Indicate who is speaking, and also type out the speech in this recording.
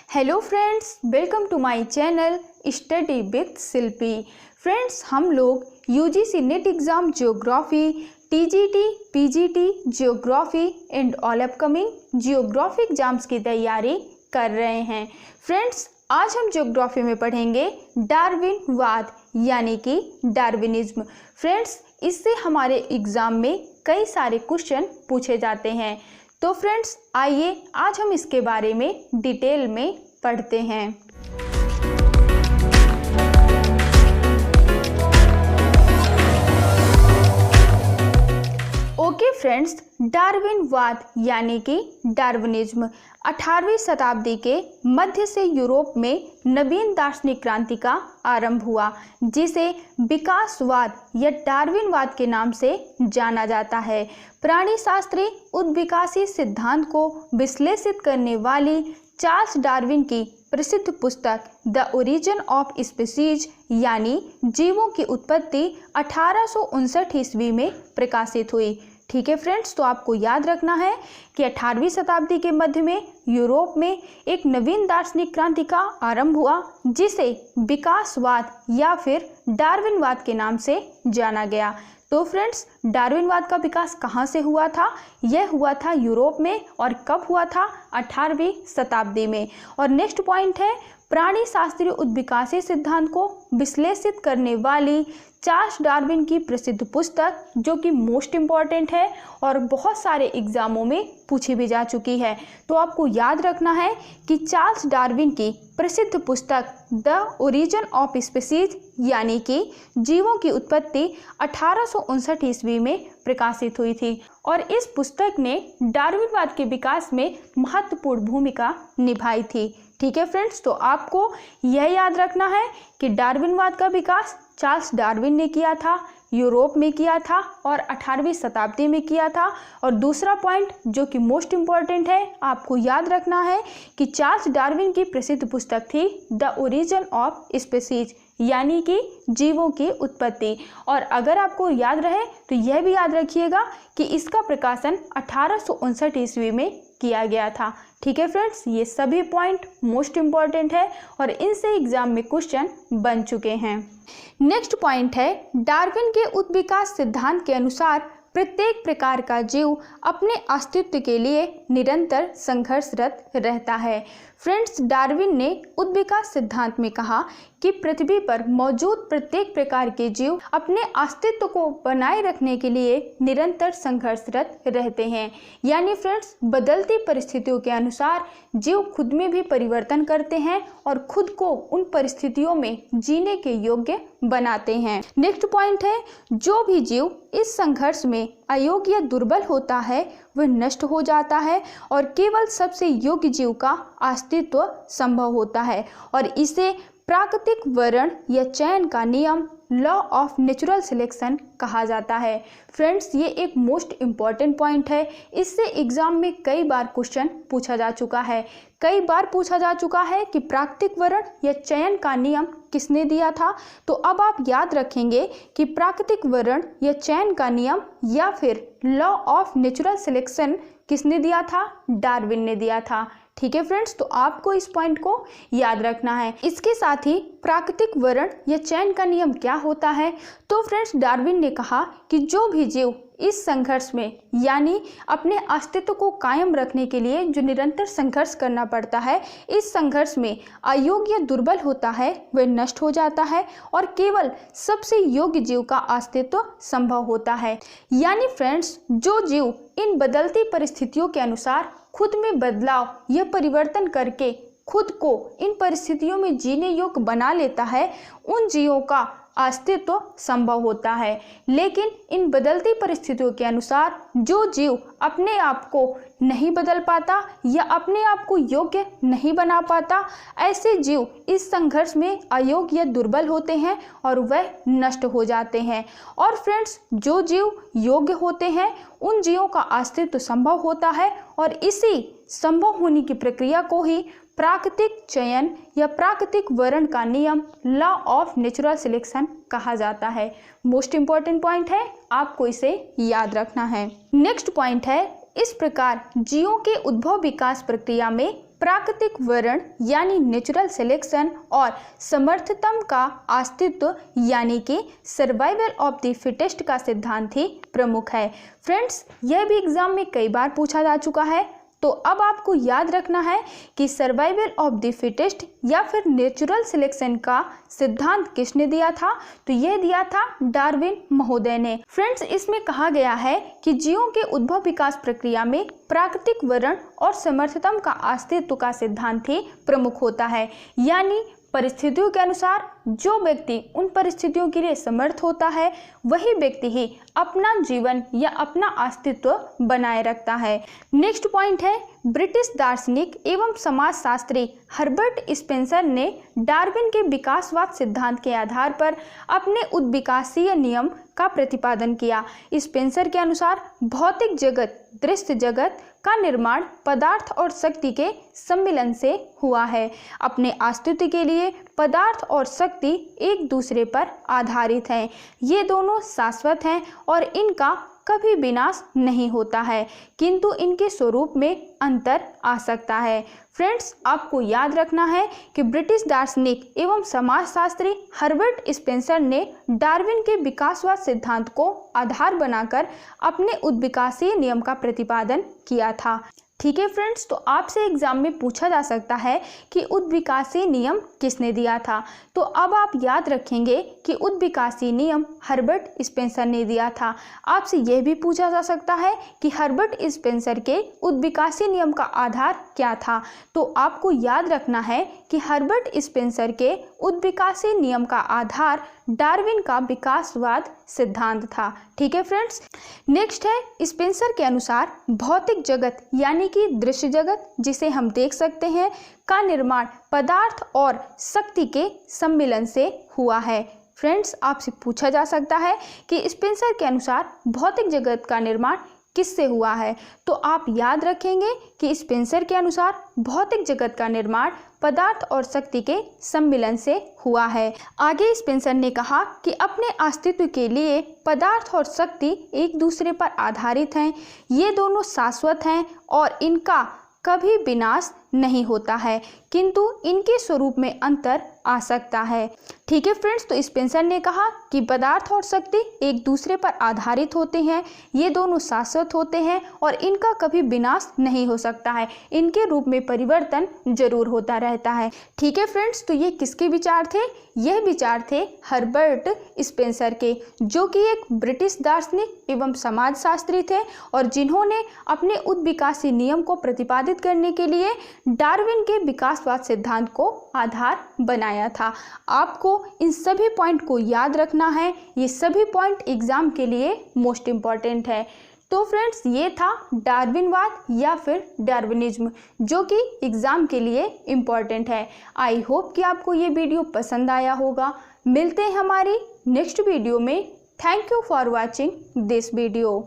Speaker 1: Hello friends, welcome to my channel study with Shilpi. Friends, हम लोग UGC NET exam geography, TGT, PGT geography and all upcoming geography exams की तैयारी कर रहे हैं। फ्रेंड्स, आज हम ज्योग्राफी में पढ़ेंगे डार्विनवाद यानी कि डार्विनिज्म। फ्रेंड्स, इससे हमारे एग्ज़ाम में कई सारे क्वेश्चन पूछे जाते हैं। तो फ्रेंड्स, आइए आज हम इसके बारे में डिटेल में पढ़ते हैं। ओके फ्रेंड्स, डार्विनवाद यानी कि डार्विनिज्म 18वीं शताब्दी के मध्य से यूरोप में नवीन दार्शनिक क्रांति का आरंभ हुआ, जिसे विकासवाद या डार्विनवाद के नाम से जाना जाता है। प्राणी शास्त्री उद्विकासी सिद्धांत को विश्लेषित करने वाली चार्ल्स डार्विन की प्रसिद्ध पुस्तक द ओरिजिन ऑफ स्पीसीज यानी जीवों की उत्पत्ति 1859 ईस्वी में प्रकाशित हुई। ठीक है फ्रेंड्स, तो आपको याद रखना है कि 18वीं शताब्दी के मध्य में यूरोप में एक नवीन दार्शनिक क्रांति का आरंभ हुआ, जिसे विकासवाद या फिर डार्विनवाद के नाम से जाना गया। तो फ्रेंड्स, डार्विनवाद का विकास कहाँ से हुआ था? यह हुआ था यूरोप में। और कब हुआ था? 18वीं शताब्दी में। और नेक्स्ट पॉइंट है, प्राणी शास्त्रीय उद्विकासी सिद्धांत को विश्लेषित करने वाली चार्ल्स डार्विन की प्रसिद्ध पुस्तक, जो कि मोस्ट इम्पॉर्टेंट है और बहुत सारे एग्जामों में पूछी भी जा चुकी है। तो आपको याद रखना है कि चार्ल्स डार्विन की प्रसिद्ध पुस्तक द ओरिजिन ऑफ स्पीसीज यानी कि जीवों की उत्पत्ति 1859 ईस्वी में प्रकाशित हुई थी। और इस पुस्तक ने डार्विनवाद के विकास में महत्वपूर्ण भूमिका निभाई थी। ठीक है फ्रेंड्स, तो आपको यह याद रखना है कि डार्विनवाद का विकास चार्ल्स डार्विन ने किया था, यूरोप में किया था और 18वीं शताब्दी में किया था। और दूसरा पॉइंट जो कि मोस्ट इम्पॉर्टेंट है, आपको याद रखना है कि चार्ल्स डार्विन की प्रसिद्ध पुस्तक थी द ओरिजिन ऑफ स्पीसीज यानी कि जीवों की उत्पत्ति। और अगर आपको याद रहे तो यह भी याद रखिएगा कि इसका प्रकाशन 1859 ईस्वी में किया गया था। ठीक है फ्रेंड्स, ये सभी पॉइंट मोस्ट इम्पॉर्टेंट है और इनसे एग्जाम में क्वेश्चन बन चुके हैं। नेक्स्ट पॉइंट है, डार्विन के उद्विकास सिद्धांत के अनुसार प्रत्येक प्रकार का जीव अपने अस्तित्व के लिए निरंतर संघर्षरत रहता है। फ्रेंड्स, डार्विन ने उद्विकास सिद्धांत में कहा कि पृथ्वी पर मौजूद प्रत्येक प्रकार के जीव अपने अस्तित्व को बनाए रखने के लिए निरंतर संघर्षरत रहते हैं। यानी फ्रेंड्स, बदलती परिस्थितियों के अनुसार जीव खुद में भी परिवर्तन करते हैं और खुद को उन परिस्थितियों में जीने के योग्य बनाते हैं। नेक्स्ट पॉइंट है, जो भी जीव इस संघर्ष में अयोग्य या दुर्बल होता है वह नष्ट हो जाता है और केवल सबसे योग्य जीव का अस्तित्व संभव होता है। और इसे प्राकृतिक वर्ण या चयन का नियम लॉ ऑफ नेचुरल सिलेक्शन कहा जाता है। फ्रेंड्स, ये एक मोस्ट इम्पॉर्टेंट पॉइंट है। इससे एग्जाम में कई बार क्वेश्चन पूछा जा चुका है। कई बार पूछा जा चुका है कि प्राकृतिक वर्ण या चयन का नियम किसने दिया था। तो अब आप याद रखेंगे कि प्राकृतिक वर्ण या चयन का नियम या फिर लॉ ऑफ नेचुरल सिलेक्शन किसने दिया था? डार्विन ने दिया था। ठीक है फ्रेंड्स, तो आपको इस पॉइंट को याद रखना है। इसके साथ ही प्राकृतिक वर्ण या चयन का नियम क्या होता है? तो फ्रेंड्स, डार्विन ने कहा कि जो भी जीव इस संघर्ष में यानी अपने अस्तित्व को कायम रखने के लिए जो निरंतर संघर्ष करना पड़ता है, इस संघर्ष में अयोग्य दुर्बल होता है वह नष्ट हो जाता है और केवल सबसे योग्य जीव का अस्तित्व संभव होता है। यानी फ्रेंड्स, जो जीव इन बदलती परिस्थितियों के अनुसार खुद में बदलाव या परिवर्तन करके खुद को इन परिस्थितियों में जीने योग्य बना लेता है, उन जीवों का अस्तित्व संभव होता है। लेकिन इन बदलती परिस्थितियों के अनुसार जो जीव अपने आप को नहीं बदल पाता या अपने आप को योग्य नहीं बना पाता, ऐसे जीव इस संघर्ष में अयोग्य या दुर्बल होते हैं और वह नष्ट हो जाते हैं। और फ्रेंड्स, जो जीव योग्य होते हैं उन जीवों का अस्तित्व संभव होता है और इसी संभव होने की प्रक्रिया को ही प्राकृतिक चयन या प्राकृतिक वर्ण का नियम लॉ ऑफ नेचुरल सिलेक्शन कहा जाता है। मोस्ट इंपॉर्टेंट पॉइंट है, आपको इसे याद रखना है। नेक्स्ट पॉइंट है, इस प्रकार जीवों के उद्भव विकास प्रक्रिया में प्राकृतिक वर्ण यानी नेचुरल सिलेक्शन और समर्थतम का अस्तित्व यानी कि सर्वाइवल ऑफ द फिटेस्ट का सिद्धांत ही प्रमुख है। फ्रेंड्स, यह भी एग्जाम में कई बार पूछा जा चुका है, तो अब आपको याद रखना है कि सर्वाइवल ऑफ द फिटेस्ट या फिर नेचुरल सिलेक्शन का सिद्धांत किसने दिया था? तो यह दिया था डार्विन महोदय ने। फ्रेंड्स, इसमें कहा गया है कि जीवों के उद्भव विकास प्रक्रिया में प्राकृतिक वर्ण और समर्थतम का अस्तित्व का सिद्धांत ही प्रमुख होता है, यानी परिस्थितियों के अनुसार जो व्यक्ति उन परिस्थितियों के लिए समर्थ होता है वही व्यक्ति ही अपना जीवन या अपना अस्तित्व बनाए रखता है। नेक्स्ट पॉइंट है, ब्रिटिश दार्शनिक एवं समाजशास्त्री हर्बर्ट स्पेंसर ने डार्विन के विकासवाद सिद्धांत के आधार पर अपने उद्विकासीय नियम का प्रतिपादन किया। स्पेंसर के अनुसार भौतिक जगत, दृश्य जगत का निर्माण पदार्थ और शक्ति के सम्मिलन से हुआ है। अपने अस्तित्व के लिए पदार्थ और शक्ति एक दूसरे पर आधारित हैं। ये दोनों शाश्वत हैं और इनका कभी विनाश नहीं होता है, किंतु इनके स्वरूप में अंतर आ सकता है। फ्रेंड्स, आपको याद रखना है कि ब्रिटिश दार्शनिक एवं समाजशास्त्री हर्बर्ट स्पेंसर ने डार्विन के विकासवाद सिद्धांत को आधार बनाकर अपने उद्विकासीय नियम का प्रतिपादन किया था। ठीक है फ्रेंड्स, तो आपसे एग्जाम में पूछा जा सकता है कि उद्विकासीय नियम किसने दिया था? तो अब आप याद रखेंगे कि उद्विकासीय नियम हर्बर्ट स्पेंसर ने दिया था। आपसे यह भी पूछा जा सकता है कि हर्बर्ट स्पेंसर के उद्विकासीय नियम का आधार क्या था? तो आपको याद रखना है कि हर्बर्ट स्पेंसर के उद्विकासीय नियम का आधार डार्विन का विकासवाद सिद्धांत था। ठीक है फ्रेंड्स, नेक्स्ट है, स्पेंसर के अनुसार भौतिक जगत यानी कि दृश्य जगत जिसे हम देख सकते हैं का निर्माण पदार्थ और शक्ति के सम्मिलन से हुआ है। फ्रेंड्स, आपसे पूछा जा सकता है कि स्पेंसर के अनुसार भौतिक जगत का निर्माण किससे हुआ है? तो आप याद रखेंगे कि स्पेंसर के अनुसार भौतिक जगत का निर्माण पदार्थ और शक्ति के सम्मिलन से हुआ है। आगे स्पेंसर ने कहा कि अपने अस्तित्व के लिए पदार्थ और शक्ति एक दूसरे पर आधारित हैं। ये दोनों शाश्वत हैं और इनका कभी विनाश नहीं होता है, किंतु इनके स्वरूप में अंतर आ सकता है। ठीक है फ्रेंड्स, तो स्पेंसर ने कहा कि पदार्थ और शक्ति एक दूसरे पर आधारित होते हैं, ये दोनों शाश्वत होते हैं और इनका कभी विनाश नहीं हो सकता है, इनके रूप में परिवर्तन जरूर होता रहता है। ठीक है फ्रेंड्स, तो ये किसके विचार थे? यह विचार थे हर्बर्ट स्पेंसर के, जो कि एक ब्रिटिश दार्शनिक एवं समाजशास्त्री थे और जिन्होंने अपने उद्विकासीय नियम को प्रतिपादित करने के लिए डार्विन के विकासवाद सिद्धांत को आधार बनाया था। आपको इन सभी पॉइंट को याद रखना है, ये सभी पॉइंट एग्जाम के लिए मोस्ट इम्पॉर्टेंट है। तो फ्रेंड्स, ये था डार्विनवाद या फिर डार्विनिज्म, जो कि एग्जाम के लिए इम्पॉर्टेंट है। आई होप कि आपको ये वीडियो पसंद आया होगा। मिलते हैं हमारी नेक्स्ट वीडियो में। Thank you for watching this video.